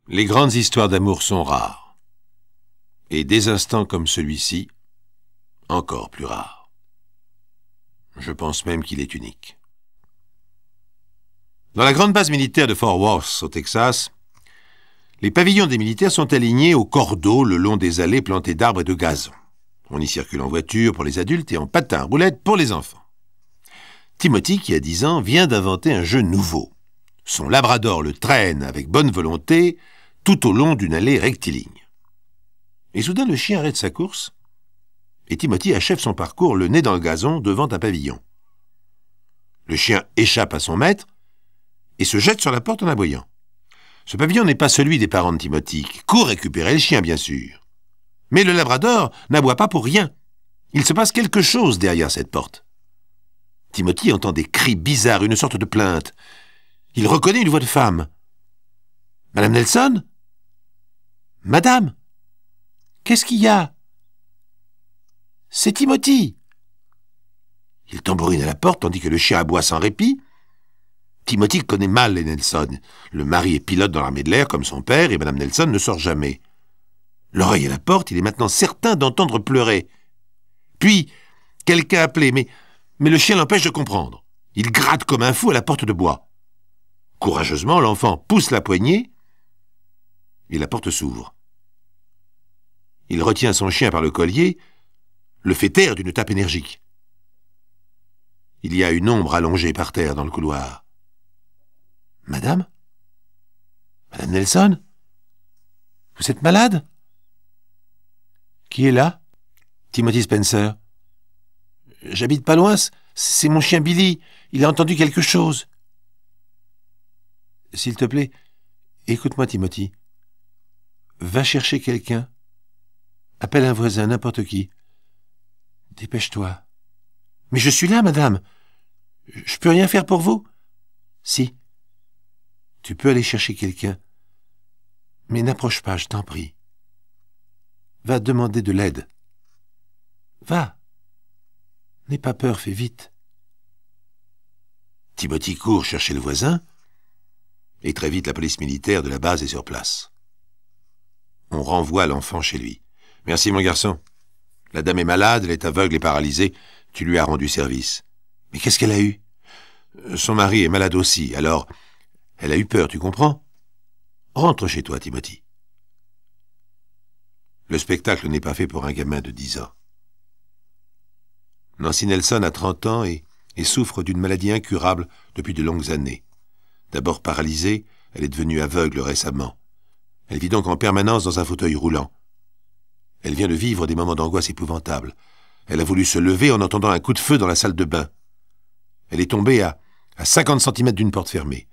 Les grandes histoires d'amour sont rares. Et des instants comme celui-ci, encore plus rares. Je pense même qu'il est unique. Dans la grande base militaire de Fort Worth, au Texas, les pavillons des militaires sont alignés au cordeau le long des allées plantées d'arbres et de gazon. On y circule en voiture pour les adultes et en patin à roulettes pour les enfants. Timothy, qui a 10 ans, vient d'inventer un jeu nouveau. Son labrador le traîne avec bonne volonté tout au long d'une allée rectiligne. Et soudain, le chien arrête sa course et Timothy achève son parcours le nez dans le gazon devant un pavillon. Le chien échappe à son maître et se jette sur la porte en aboyant. Ce pavillon n'est pas celui des parents de Timothy, qui courent récupérer le chien, bien sûr. Mais le labrador n'aboie pas pour rien. Il se passe quelque chose derrière cette porte. Timothy entend des cris bizarres, une sorte de plainte. Il reconnaît une voix de femme. « Madame Nelson ? Madame ? Qu'est-ce qu'il y a ? C'est Timothy !» Il tambourine à la porte tandis que le chien aboie sans répit. Timothy connaît mal les Nelson. Le mari est pilote dans l'armée de l'air comme son père et Madame Nelson ne sort jamais. L'oreille à la porte, il est maintenant certain d'entendre pleurer. Puis, quelqu'un a appelé, mais le chien l'empêche de comprendre. Il gratte comme un fou à la porte de bois. Courageusement, l'enfant pousse la poignée et la porte s'ouvre. Il retient son chien par le collier, le fait taire d'une tape énergique. Il y a une ombre allongée par terre dans le couloir. « Madame ? Madame Nelson ? Vous êtes malade ? Qui est là ? Timothy Spencer. J'habite pas loin, c'est mon chien Billy. Il a entendu quelque chose. S'il te plaît, écoute-moi, Timothy. Va chercher quelqu'un. Appelle un voisin, n'importe qui. Dépêche-toi. Mais je suis là, madame. Je peux rien faire pour vous ? Si. Tu peux aller chercher quelqu'un. Mais n'approche pas, je t'en prie. Va demander de l'aide. Va. N'aie pas peur, fais vite. Timothy court chercher le voisin, et très vite la police militaire de la base est sur place. On renvoie l'enfant chez lui. « Merci, mon garçon. La dame est malade, elle est aveugle et paralysée. Tu lui as rendu service. »« Mais qu'est-ce qu'elle a eu ?»« Son mari est malade aussi, alors elle a eu peur, tu comprends ? Rentre chez toi, Timothy. » Le spectacle n'est pas fait pour un gamin de 10 ans. Nancy Nelson a 30 ans et souffre d'une maladie incurable depuis de longues années. D'abord paralysée, elle est devenue aveugle récemment. Elle vit donc en permanence dans un fauteuil roulant. Elle vient de vivre des moments d'angoisse épouvantables. Elle a voulu se lever en entendant un coup de feu dans la salle de bain. Elle est tombée à 50 cm d'une porte fermée.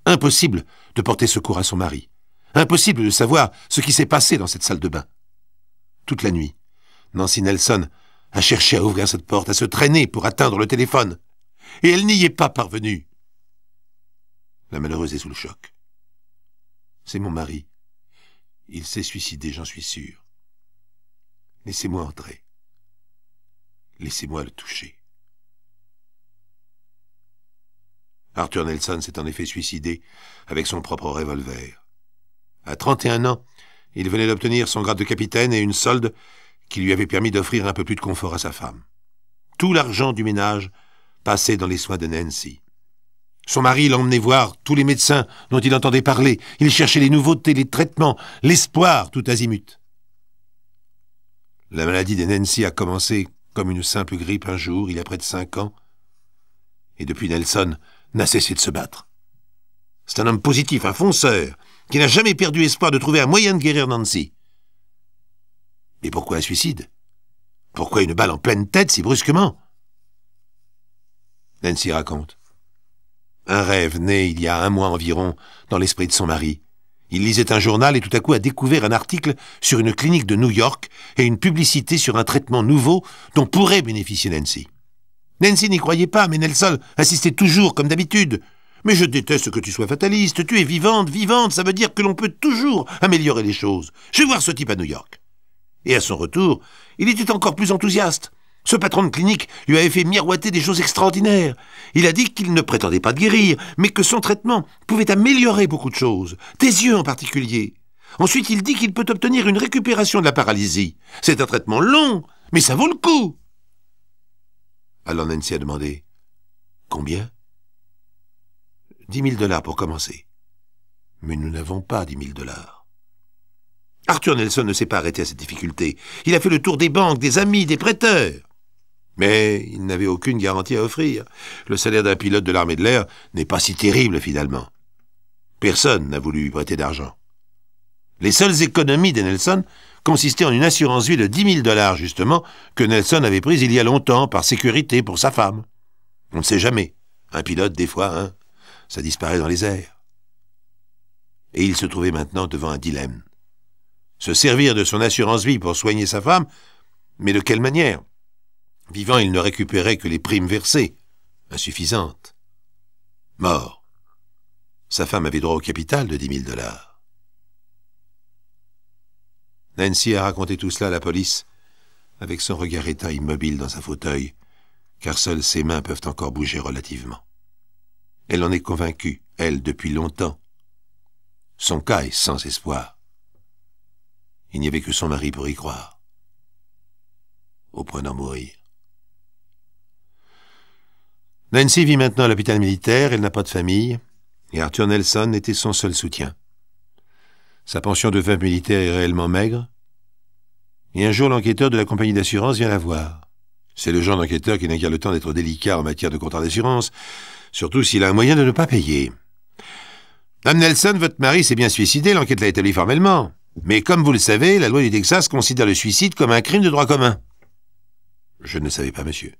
Impossible de porter secours à son mari. Impossible de savoir ce qui s'est passé dans cette salle de bain. Toute la nuit, Nancy Nelson a cherché à ouvrir cette porte, à se traîner pour atteindre le téléphone. Et elle n'y est pas parvenue. La malheureuse est sous le choc. C'est mon mari. Il s'est suicidé, j'en suis sûr. Laissez-moi entrer. Laissez-moi le toucher. Arthur Nelson s'est en effet suicidé avec son propre revolver. À 31 ans, il venait d'obtenir son grade de capitaine et une solde qui lui avait permis d'offrir un peu plus de confort à sa femme. Tout l'argent du ménage passait dans les soins de Nancy. Son mari l'emmenait voir tous les médecins dont il entendait parler. Il cherchait les nouveautés, les traitements, l'espoir tout azimut. La maladie de Nancy a commencé comme une simple grippe un jour, il y a près de 5 ans. Et depuis, Nelson n'a cessé de se battre. C'est un homme positif, un fonceur, qui n'a jamais perdu espoir de trouver un moyen de guérir Nancy. Mais pourquoi un suicide ? Pourquoi une balle en pleine tête si brusquement ? Nancy raconte. Un rêve né il y a 1 mois environ dans l'esprit de son mari. Il lisait un journal et tout à coup a découvert un article sur une clinique de New York et une publicité sur un traitement nouveau dont pourrait bénéficier Nancy. Nancy n'y croyait pas, mais Nelson insistait toujours comme d'habitude. « Mais je déteste que tu sois fataliste, tu es vivante, vivante, ça veut dire que l'on peut toujours améliorer les choses. Je vais voir ce type à New York. » Et à son retour, il était encore plus enthousiaste. Ce patron de clinique lui avait fait miroiter des choses extraordinaires. Il a dit qu'il ne prétendait pas de guérir, mais que son traitement pouvait améliorer beaucoup de choses, des yeux en particulier. Ensuite, il dit qu'il peut obtenir une récupération de la paralysie. C'est un traitement long, mais ça vaut le coup. Alors Nancy a demandé « Combien ?» 10 000 $ pour commencer. Mais nous n'avons pas 10 000 $. Arthur Nelson ne s'est pas arrêté à cette difficulté. Il a fait le tour des banques, des amis, des prêteurs. Mais il n'avait aucune garantie à offrir. Le salaire d'un pilote de l'armée de l'air n'est pas si terrible finalement. Personne n'a voulu lui prêter d'argent. Les seules économies de Nelson consistaient en une assurance vie de 10 000 $ justement, que Nelson avait prise il y a longtemps par sécurité pour sa femme. On ne sait jamais. Un pilote, des fois, hein, ça disparaît dans les airs. Et il se trouvait maintenant devant un dilemme. Se servir de son assurance vie pour soigner sa femme, mais de quelle manière? Vivant, il ne récupérait que les primes versées, insuffisantes. Mort. Sa femme avait droit au capital de 10 000 $. Nancy a raconté tout cela à la police, avec son regard éteint immobile dans un fauteuil, car seules ses mains peuvent encore bouger relativement. Elle en est convaincue, elle, depuis longtemps. Son cas est sans espoir. Il n'y avait que son mari pour y croire, au point d'en mourir. Nancy vit maintenant à l'hôpital militaire, elle n'a pas de famille, et Arthur Nelson était son seul soutien. Sa pension de veuve militaire est réellement maigre, et un jour l'enquêteur de la compagnie d'assurance vient la voir. C'est le genre d'enquêteur qui n'a guère le temps d'être délicat en matière de contrat d'assurance, surtout s'il a un moyen de ne pas payer. « Madame Nelson, votre mari s'est bien suicidé, l'enquête l'a établi formellement. Mais comme vous le savez, la loi du Texas considère le suicide comme un crime de droit commun. » « Je ne savais pas, monsieur.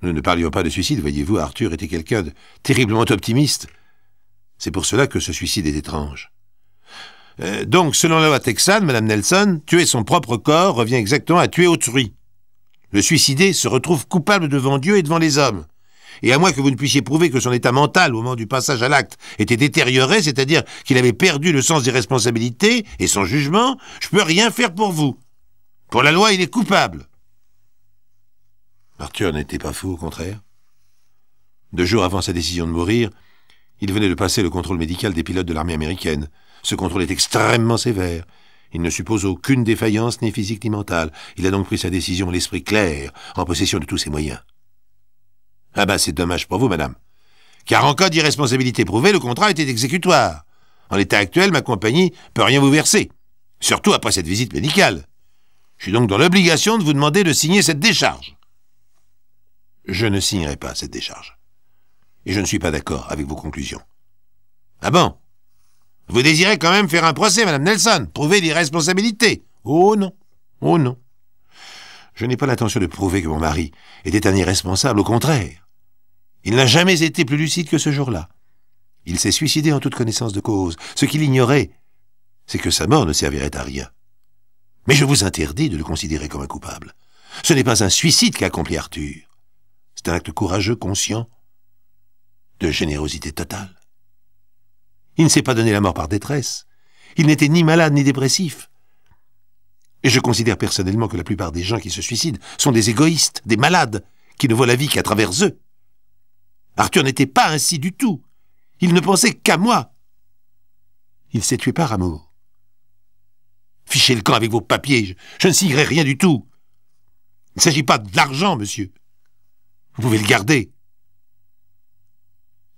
Nous ne parlions pas de suicide, voyez-vous, Arthur était quelqu'un de terriblement optimiste. C'est pour cela que ce suicide est étrange. Donc, selon la loi texane, Madame Nelson, tuer son propre corps revient exactement à tuer autrui. Le suicidé se retrouve coupable devant Dieu et devant les hommes. Et à moins que vous ne puissiez prouver que son état mental au moment du passage à l'acte était détérioré, c'est-à-dire qu'il avait perdu le sens des responsabilités et son jugement, je peux rien faire pour vous. Pour la loi, il est coupable. Arthur n'était pas fou, au contraire. 2 jours avant sa décision de mourir, il venait de passer le contrôle médical des pilotes de l'armée américaine. Ce contrôle est extrêmement sévère. Il ne suppose aucune défaillance, ni physique ni mentale. Il a donc pris sa décision l'esprit clair, en possession de tous ses moyens. Ah ben, c'est dommage pour vous, madame. Car en cas d'irresponsabilité prouvée, le contrat était exécutoire. En l'état actuel, ma compagnie peut rien vous verser. Surtout après cette visite médicale. Je suis donc dans l'obligation de vous demander de signer cette décharge. Je ne signerai pas cette décharge. Et je ne suis pas d'accord avec vos conclusions. Ah bon? Vous désirez quand même faire un procès, Madame Nelson, prouver l'irresponsabilité? Oh non, oh non. Je n'ai pas l'intention de prouver que mon mari était un irresponsable, au contraire. Il n'a jamais été plus lucide que ce jour-là. Il s'est suicidé en toute connaissance de cause. Ce qu'il ignorait, c'est que sa mort ne servirait à rien. Mais je vous interdis de le considérer comme un coupable. Ce n'est pas un suicide qu'a accompli Arthur. C'est un acte courageux, conscient, de générosité totale. Il ne s'est pas donné la mort par détresse. Il n'était ni malade ni dépressif. Et je considère personnellement que la plupart des gens qui se suicident sont des égoïstes, des malades, qui ne voient la vie qu'à travers eux. Arthur n'était pas ainsi du tout. Il ne pensait qu'à moi. Il s'est tué par amour. Fichez le camp avec vos papiers, je ne signerai rien du tout. Il ne s'agit pas de l'argent, monsieur. Vous pouvez le garder.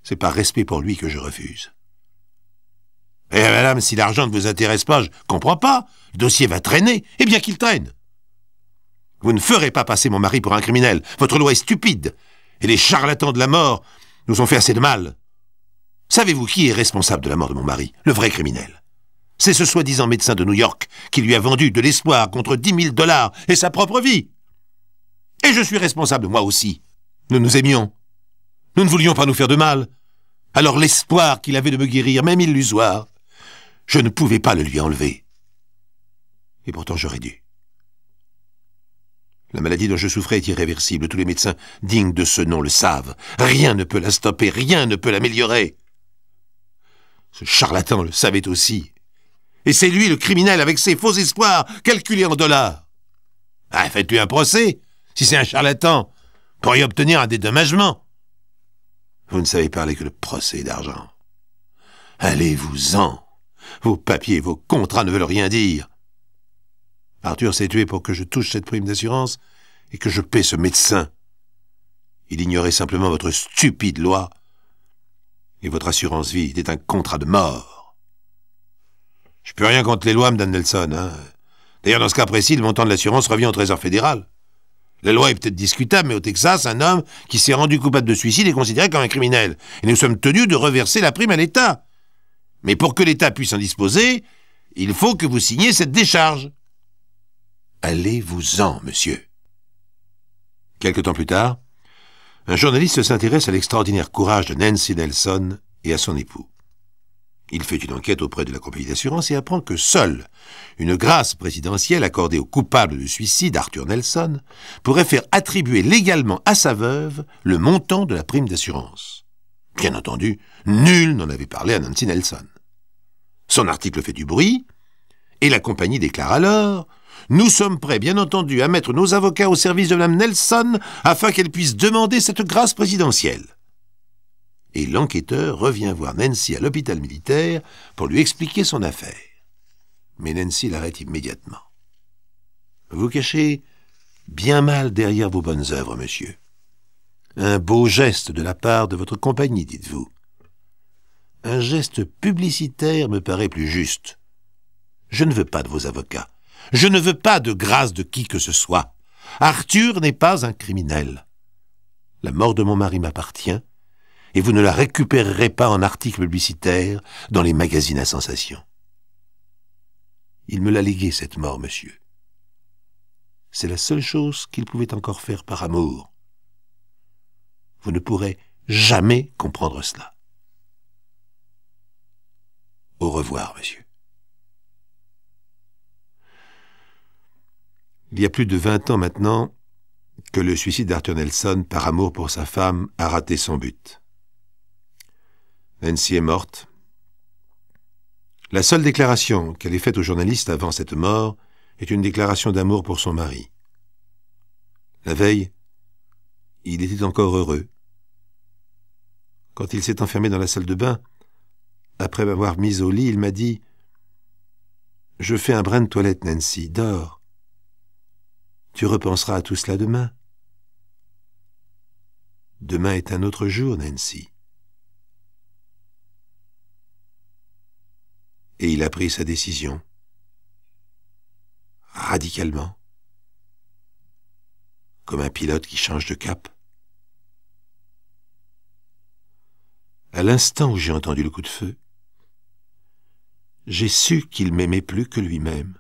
C'est par respect pour lui que je refuse. Eh madame, si l'argent ne vous intéresse pas, je comprends pas. Le dossier va traîner, et bien qu'il traîne. Vous ne ferez pas passer mon mari pour un criminel. Votre loi est stupide. Et les charlatans de la mort nous ont fait assez de mal. Savez-vous qui est responsable de la mort de mon mari? Le vrai criminel. C'est ce soi-disant médecin de New York qui lui a vendu de l'espoir contre 10 000 $ et sa propre vie. Et je suis responsable, moi aussi. Nous nous aimions. Nous ne voulions pas nous faire de mal. Alors l'espoir qu'il avait de me guérir, même illusoire, je ne pouvais pas le lui enlever. Et pourtant j'aurais dû. La maladie dont je souffrais est irréversible. Tous les médecins dignes de ce nom le savent. Rien ne peut la stopper, rien ne peut l'améliorer. Ce charlatan le savait aussi. Et c'est lui le criminel avec ses faux espoirs calculés en dollars. Ah, faites-lui un procès. Si c'est un charlatan, pour y obtenir un dédommagement. Vous ne savez parler que de procès et d'argent. Allez-vous-en. Vos papiers, vos contrats ne veulent rien dire. Arthur s'est tué pour que je touche cette prime d'assurance et que je paie ce médecin. Il ignorait simplement votre stupide loi. Et votre assurance vie était un contrat de mort. Je peux rien contre les lois, Mme Nelson. D'ailleurs, dans ce cas précis, le montant de l'assurance revient au Trésor fédéral. La loi est peut-être discutable, mais au Texas, un homme qui s'est rendu coupable de suicide est considéré comme un criminel. Et nous sommes tenus de reverser la prime à l'État. Mais pour que l'État puisse en disposer, il faut que vous signiez cette décharge. Allez-vous-en, monsieur. Quelque temps plus tard, un journaliste s'intéresse à l'extraordinaire courage de Nancy Nelson et à son époux. Il fait une enquête auprès de la compagnie d'assurance et apprend que seule une grâce présidentielle accordée au coupable de suicide, Arthur Nelson, pourrait faire attribuer légalement à sa veuve le montant de la prime d'assurance. Bien entendu, nul n'en avait parlé à Nancy Nelson. Son article fait du bruit, et la compagnie déclare alors « Nous sommes prêts, bien entendu, à mettre nos avocats au service de Mme Nelson afin qu'elle puisse demander cette grâce présidentielle. » Et l'enquêteur revient voir Nancy à l'hôpital militaire pour lui expliquer son affaire. Mais Nancy l'arrête immédiatement. « Vous cachez bien mal derrière vos bonnes œuvres, monsieur. Un beau geste de la part de votre compagnie, dites-vous. Un geste publicitaire me paraît plus juste. Je ne veux pas de vos avocats. Je ne veux pas de grâce de qui que ce soit. Arthur n'est pas un criminel. La mort de mon mari m'appartient, et vous ne la récupérerez pas en article publicitaire dans les magazines à sensation. Il me l'a légué, cette mort, monsieur. C'est la seule chose qu'il pouvait encore faire par amour. Vous ne pourrez jamais comprendre cela. Au revoir, monsieur. Il y a plus de 20 ans maintenant que le suicide d'Arthur Nelson, par amour pour sa femme, a raté son but. Nancy est morte. La seule déclaration qu'elle ait faite aux journalistes avant cette mort est une déclaration d'amour pour son mari. La veille, il était encore heureux. Quand il s'est enfermé dans la salle de bain, après m'avoir mise au lit, il m'a dit « Je fais un brin de toilette, Nancy, dors. Tu repenseras à tout cela demain. Demain est un autre jour, Nancy. » Et il a pris sa décision. Radicalement. Comme un pilote qui change de cap. À l'instant où j'ai entendu le coup de feu, j'ai su qu'il m'aimait plus que lui-même.